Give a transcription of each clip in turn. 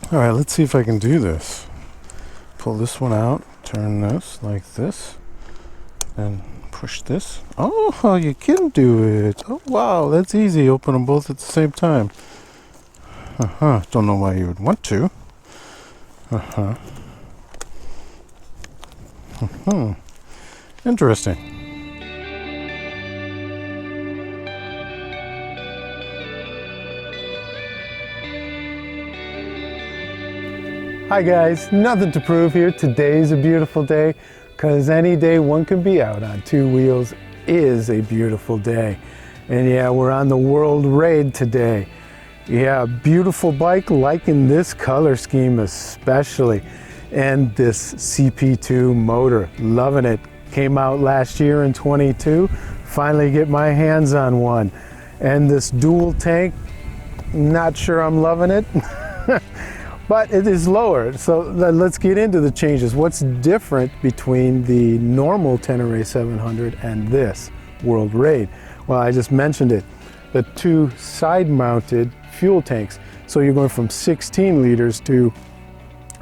All right, let's see if I can do this. Pull this one out, turn this like this, and push this. Oh, you can do it. Oh, wow, that's easy. Open them both at the same time. Don't know why you would want to. Interesting. Hi guys, nothing to prove here. Today's a beautiful day because any day one can be out on two wheels is a beautiful day. And yeah, we're on the world raid today. Yeah, beautiful bike, liking this color scheme especially. And this CP2 motor, loving it. Came out last year in 22, finally get my hands on one. And this dual tank, not sure I'm loving it. But it is lower, so let's get into the changes. What's different between the normal Tenere 700 and this World Raid? Well, I just mentioned it. The two side-mounted fuel tanks. So you're going from 16 liters to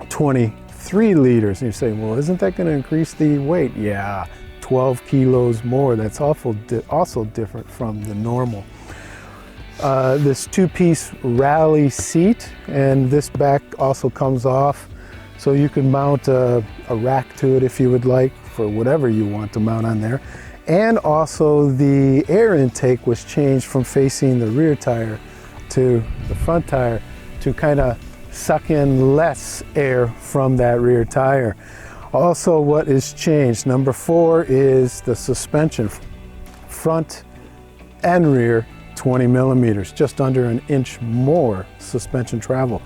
23 liters. And you say, well, isn't that going to increase the weight? Yeah, 12 kilos more. That's also different from the normal. This two-piece rally seat, and this back also comes off, so you can mount a rack to it if you would like, for whatever you want to mount on there. And also the air intake was changed from facing the rear tire to the front tire to kind of suck in less air from that rear tire. Also, what is changed, number 4, is the suspension, front and rear, 20 millimeters, just under an inch more suspension travel.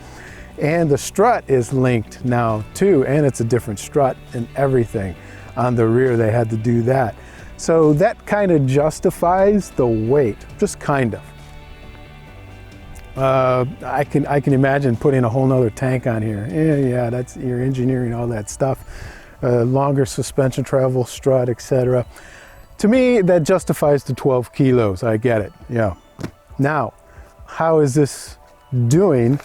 And the strut is linked now too, and it's a different strut and everything. On the rear they had to do that. So that kind of justifies the weight, just kind of. I can imagine putting a whole nother tank on here. Yeah, that's, you're engineering all that stuff. Longer suspension travel, strut, etc. To me, that justifies the 12 kilos. I get it, yeah. Now, how is this doing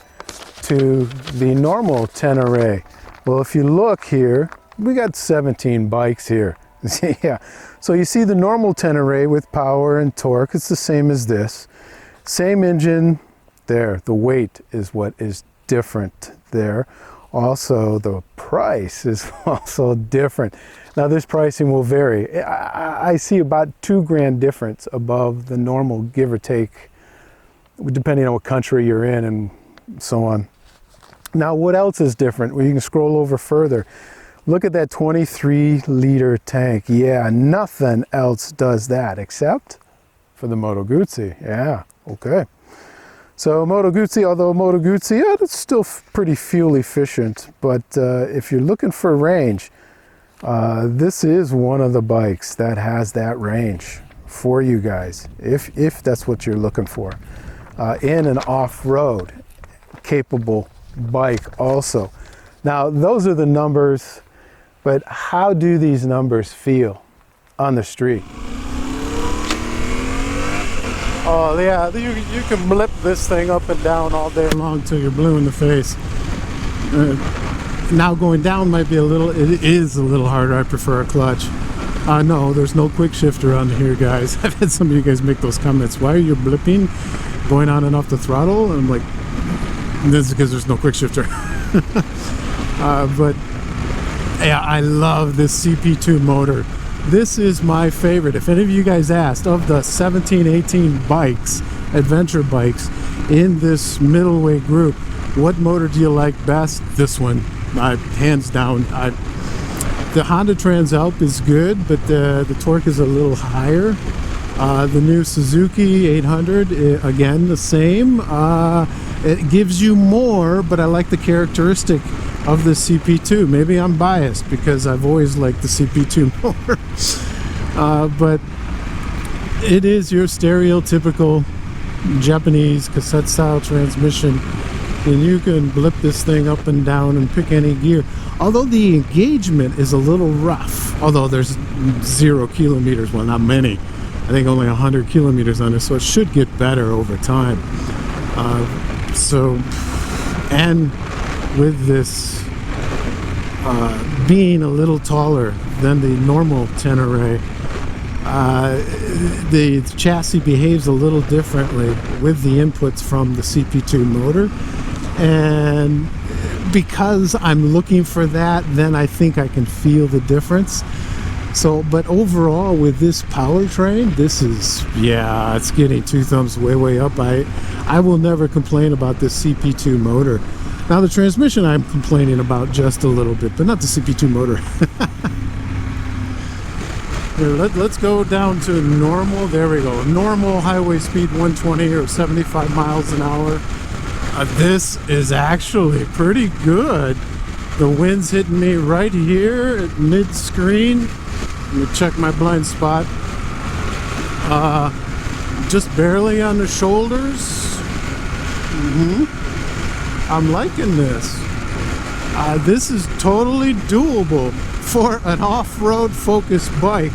to the normal Tenere? Well, if you look here, we got 17 bikes here. Yeah. So you see the normal Tenere with power and torque, it's the same as this. Same engine there. The weight is what is different there. Also, the price is also different. Now this pricing will vary. I see about $2,000 difference above the normal, give or take, depending on what country you're in and so on. Now what else is different? Well, you can scroll over further. Look at that 23-liter tank. Yeah, nothing else does that except for the Moto Guzzi. Yeah, okay. So Moto Guzzi, although Moto Guzzi, yeah, it's still pretty fuel efficient, but if you're looking for range, this is one of the bikes that has that range for you guys, if that's what you're looking for. In an off-road capable bike also. Now those are the numbers, but how do these numbers feel on the street? Oh yeah, you can blip this thing up and down all day long till you're blue in the face. Now going down might be it is a little harder. I prefer a clutch. No, there's no quick shifter on here, guys. I've had some of you guys make those comments. Why are you blipping going on and off the throttle? And I'm like, this is because there's no quick shifter. But yeah, I love this CP2 motor. This is my favorite. If any of you guys asked, of the 17, 18 bikes, adventure bikes, in this middleweight group, what motor do you like best? This one, hands down. The Honda Transalp is good, but the torque is a little higher. The new Suzuki 800, again, the same. It gives you more, but I like the characteristic of the CP2. Maybe I'm biased because I've always liked the CP2 more. But it is your stereotypical Japanese cassette style transmission, and you can blip this thing up and down and pick any gear. Although the engagement is a little rough, although there's 0 kilometers, well, not many. I think only 100 kilometers on this, so it should get better over time. And with this being a little taller than the normal Tenere, the chassis behaves a little differently with the inputs from the CP2 motor, and because I'm looking for that, then I think I can feel the difference. So, but overall with this powertrain, this is, yeah, it's getting two thumbs way up. I will never complain about this CP2 motor. Now the transmission I'm complaining about just a little bit, but not the CP2 motor. Here, let's go down to normal. There we go. Normal highway speed 120 or 75 miles an hour. This is actually pretty good. The wind's hitting me right here at mid-screen. Let me check my blind spot. Just barely on the shoulders. I'm liking this. This is totally doable for an off-road focused bike.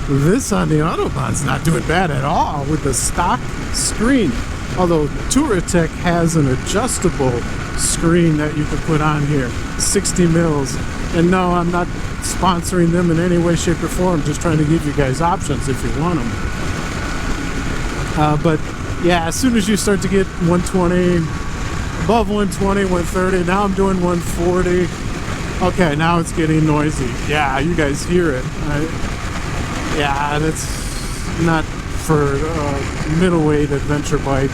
This on the Autobahn's not doing bad at all with the stock screen. Although Touratech has an adjustable screen that you can put on here, 60 mils. And no, I'm not sponsoring them in any way, shape, or form. Just trying to give you guys options if you want them. But yeah, as soon as you start to get 120, above 120, 130, now I'm doing 140. Okay, now it's getting noisy. Yeah, you guys hear it. Yeah, that's not for a middleweight adventure bike.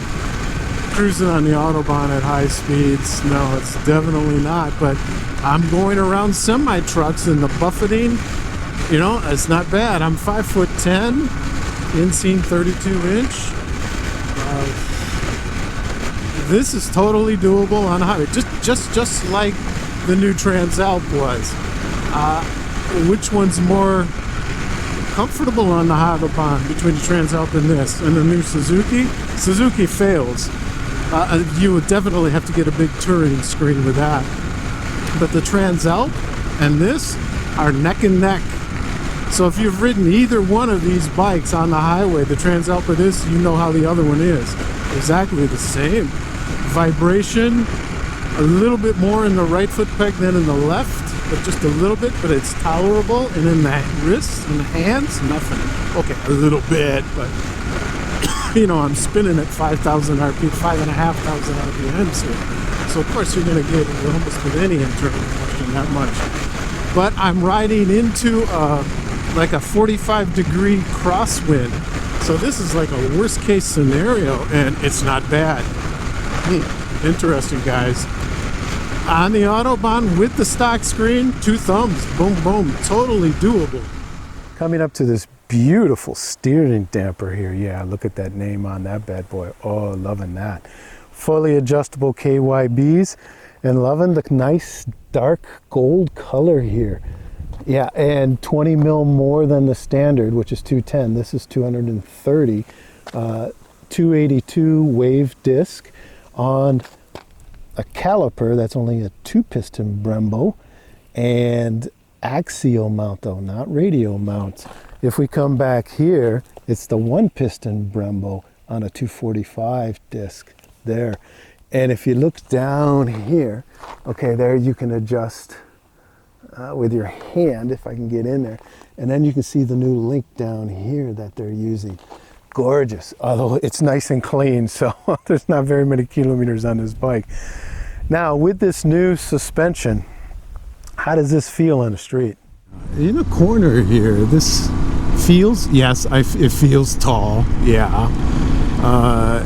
Cruising on the Autobahn at high speeds, no, it's definitely not. But I'm going around semi-trucks and the buffeting, you know, it's not bad. I'm 5'10", inseam 32-inch. This is totally doable on a highway, just like the new Transalp was. Which one's more comfortable on the Autobahn between the Transalp and this, and the new Suzuki? Suzuki fails. You would definitely have to get a big touring screen with that. But the Transalp and this are neck and neck. So if you've ridden either one of these bikes on the highway, the Transalp or this, you know how the other one is. Exactly the same. Vibration, a little bit more in the right foot peg than in the left, but just a little bit, but it's tolerable. And in the wrists and the hands, nothing. Okay, a little bit, but you know, I'm spinning at 5,000 RPM, 5,500 RPMs here. So of course you're going to get almost with any internal motion that much. But I'm riding into like a 45-degree crosswind. So this is like a worst case scenario, and it's not bad. Interesting, guys. On the Autobahn with the stock screen, two thumbs, boom, boom, totally doable. Coming up to this beautiful steering damper here. Yeah, look at that name on that bad boy. Oh, loving that. Fully adjustable KYBs, and loving the nice dark gold color here. Yeah, and 20 mil more than the standard, which is 210. This is 230. 282 wave disc on a caliper that's only a 2-piston Brembo, and axial mount though, not radial mount. If we come back here, it's the 1-piston Brembo on a 245 disc there. And if you look down here, okay, there you can adjust with your hand, if I can get in there. And then you can see the new link down here that they're using. Gorgeous, although it's nice and clean, so there's not very many kilometers on this bike. Now, with this new suspension, how does this feel on the street? In a corner here, this feels, yes, it feels tall, yeah.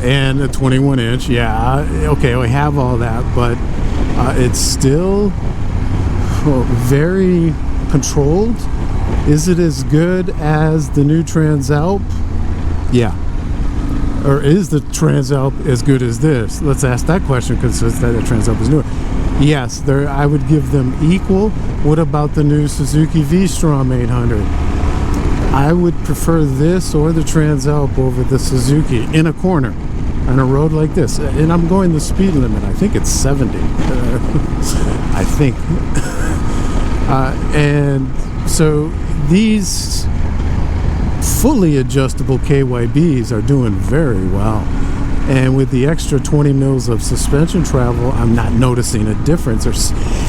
And a 21-inch, yeah. Okay, we have all that, but it's still very controlled. Is it as good as the new Transalp? Yeah. Or is the Transalp as good as this? Let's ask that question, because the Transalp is newer. Yes, I would give them equal. What about the new Suzuki V-Strom 800? I would prefer this or the Transalp over the Suzuki in a corner on a road like this. And I'm going the speed limit. I think it's 70. I think. And so these fully adjustable KYBs are doing very well. And with the extra 20 mils of suspension travel, I'm not noticing a difference.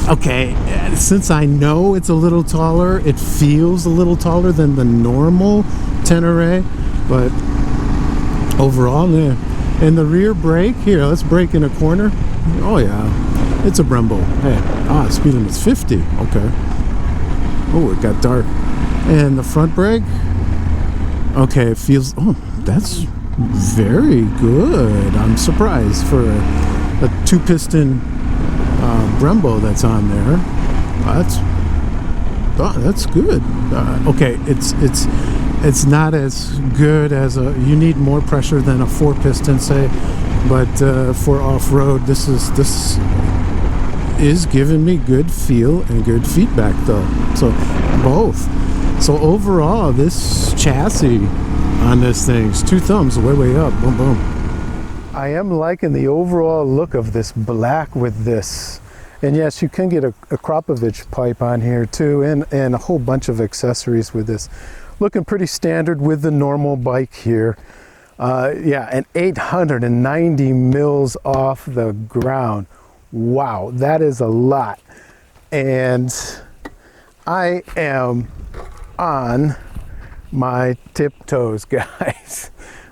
Okay, since I know it's a little taller, it feels a little taller than the normal Tenere, but overall, yeah. And the rear brake, here, let's brake in a corner. Oh yeah, it's a Brembo. Hey, speed limit's 50, okay. Oh, it got dark. And the front brake, okay, it feels, oh, that's very good. I'm surprised for a two-piston Brembo that's on there. That's good. Okay, it's not as good as you need more pressure than a four-piston, say, but for off-road, this is giving me good feel and good feedback though. So both. So overall, this chassis on this thing's two thumbs way up, boom boom. I am liking the overall look of this black with this. And yes, you can get a Kropovich pipe on here too, and a whole bunch of accessories with this. Looking pretty standard with the normal bike here. Yeah, and 890 mils off the ground. Wow, that is a lot. And I am on my tiptoes, guys.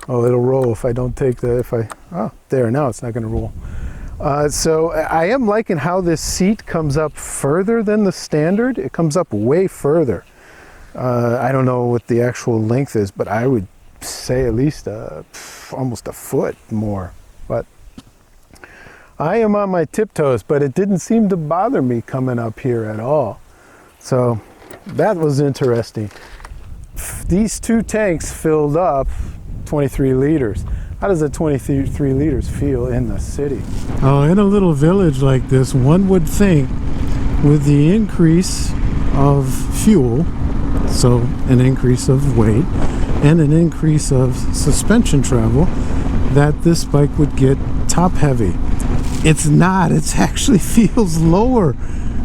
Oh, it'll roll if I don't take oh, there, now it's not gonna roll. So I am liking how this seat comes up further than the standard. It comes up way further. I don't know what the actual length is, but I would say at least almost a foot more. But I am on my tiptoes, but it didn't seem to bother me coming up here at all. So that was interesting. These two tanks filled up 23 liters. How does a 23 liters feel in the city? Oh, in a little village like this, one would think with the increase of fuel, so an increase of weight and an increase of suspension travel, that this bike would get top heavy. It's not. It actually feels lower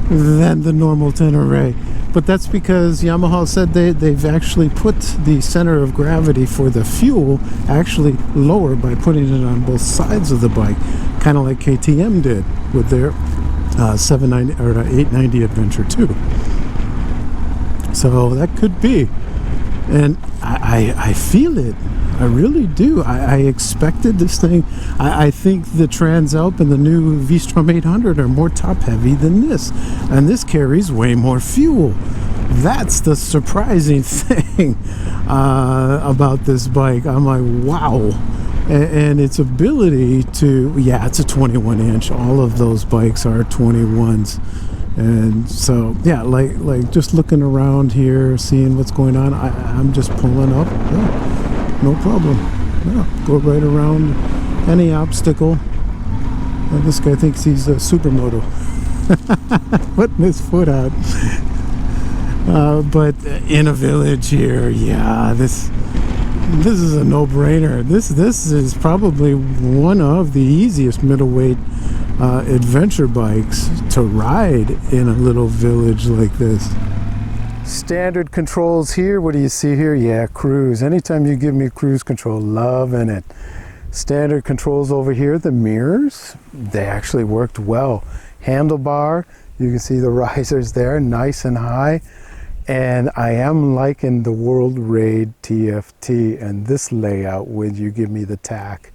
than the normal Tenere. But that's because Yamaha said they've actually put the center of gravity for the fuel actually lower by putting it on both sides of the bike, kind of like KTM did with their 790 or 890 Adventure 2. So that could be. And I feel it. I really do. I expected this thing. I think the Transalp and the new V-Strom 800 are more top heavy than this. And this carries way more fuel. That's the surprising thing about this bike. I'm like, wow. And its ability to, yeah, it's a 21 inch. All of those bikes are 21s. And so, yeah, like just looking around here, seeing what's going on, I'm just pulling up. Yeah. No problem. Yeah, go right around any obstacle. And this guy thinks he's a supermoto. Putting his foot out. But in a village here, yeah, this is a no-brainer. This is probably one of the easiest middleweight adventure bikes to ride in a little village like this. Standard controls here. What do you see here? Yeah, cruise. Anytime you give me cruise control, loving it. Standard controls over here. The mirrors, they actually worked well. Handlebar, you can see the risers there, nice and high. And I am liking the World Raid TFT and this layout with you give me the tack.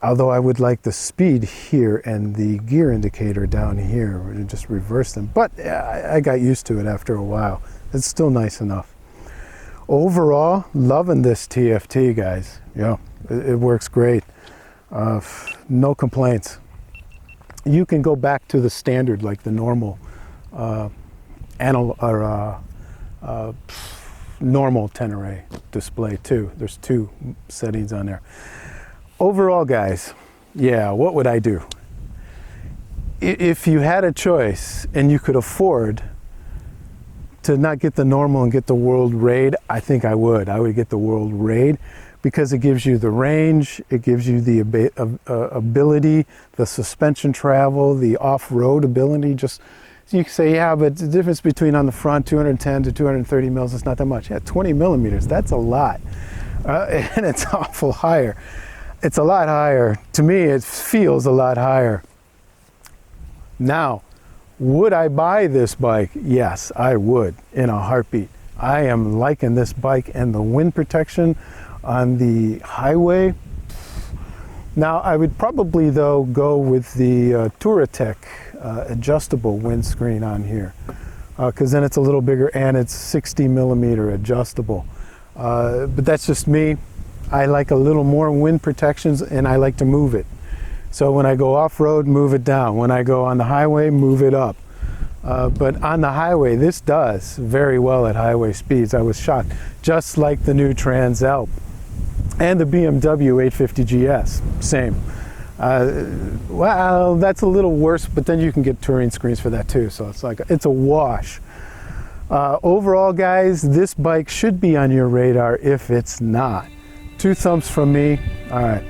Although I would like the speed here and the gear indicator down here, just reverse them. But I got used to it after a while. It's still nice enough. Overall, loving this TFT, guys. Yeah, it works great. No complaints. You can go back to the standard, like the normal normal Tenere display too. There's two settings on there. Overall, guys, yeah, what would I do? If you had a choice and you could afford to not get the normal and get the World Raid, I think I would. I would get the World Raid because it gives you the range, it gives you the ability, the suspension travel, the off-road ability. Just you can say, yeah, but the difference between on the front 210 to 230 mils is not that much. Yeah, 20 millimeters, that's a lot. And it's awful higher. It's a lot higher. To me, it feels a lot higher. Now, would I buy this bike? Yes, I would, in a heartbeat. I am liking this bike and the wind protection on the highway. Now, I would probably, though, go with the Touratech adjustable windscreen on here, because then it's a little bigger and it's 60 millimeter adjustable. But that's just me. I like a little more wind protections, and I like to move it. So when I go off-road, move it down. When I go on the highway, move it up. But on the highway, this does very well at highway speeds. I was shocked, just like the new Transalp and the BMW 850 GS, same. Well, that's a little worse, but then you can get touring screens for that too. So it's a wash. Overall, guys, this bike should be on your radar if it's not. 2 thumbs from me. All right.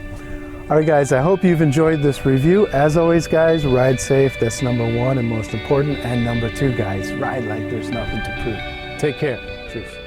All right, guys, I hope you've enjoyed this review. As always, guys, ride safe. That's number 1 and most important. And number 2, guys, ride like there's nothing to prove. Take care. Cheers.